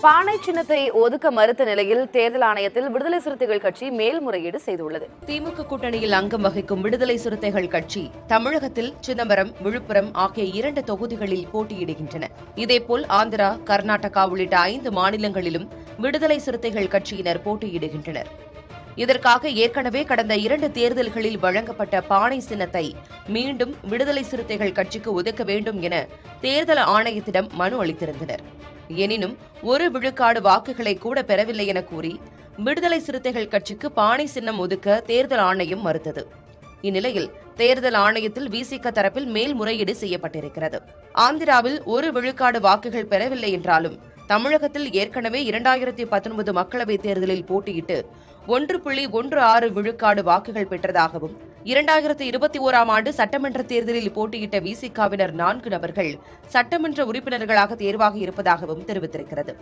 பானை சின்னத்தை ஒதுக்க மறுத்த நிலையில் தேர்தல் ஆணையத்தில் விடுதலை சிறுத்தைகள் கட்சி மேல்முறையீடு செய்துள்ளது. திமுக கூட்டணியில் அங்கம் வகிக்கும் விடுதலை சிறுத்தைகள் கட்சி தமிழகத்தில் சிதம்பரம், விழுப்புரம் ஆகிய 2 தொகுதிகளில் போட்டியிடுகின்றன. இதேபோல் ஆந்திரா, கர்நாடகா உள்ளிட்ட 5 மாநிலங்களிலும் விடுதலை சிறுத்தைகள் கட்சியினர் போட்டியிடுகின்றனர். இதற்காக ஏற்கனவே கடந்த 2 தேர்தல்களில் வழங்கப்பட்ட பானை சின்னத்தை மீண்டும் விடுதலை சிறுத்தைகள் கட்சிக்கு ஒதுக்க வேண்டும் என தேர்தல் ஆணையத்திடம் மனு அளித்திருந்தனர். எனினும் 1 விழுக்காடு வாக்குகளை கூட பெறவில்லை என கூறி விடுதலை சிறுத்தைகள் கட்சிக்கு பானை சின்னம் ஒதுக்க தேர்தல் ஆணையம் மறுத்தது. இந்நிலையில் தேர்தல் ஆணையத்தில் விசிக தரப்பில் மேல்முறையீடு செய்யப்பட்டிருக்கிறது. ஆந்திராவில் 1 விழுக்காடு வாக்குகள் பெறவில்லை என்றாலும் தமிழகத்தில் ஏற்கனவே 2019 மக்களவைத் தேர்தலில் போட்டியிட்டு 1.16 விழுக்காடு வாக்குகள் பெற்றதாகவும் 2021ஆம் ஆண்டு சட்டமன்ற தேர்தலில் போட்டியிட்ட விசிகாவினர் 4 நபர்கள் சட்டமன்ற உறுப்பினர்களாக தேர்வாகி இருப்பதாகவும் தெரிவித்திருக்கிறது.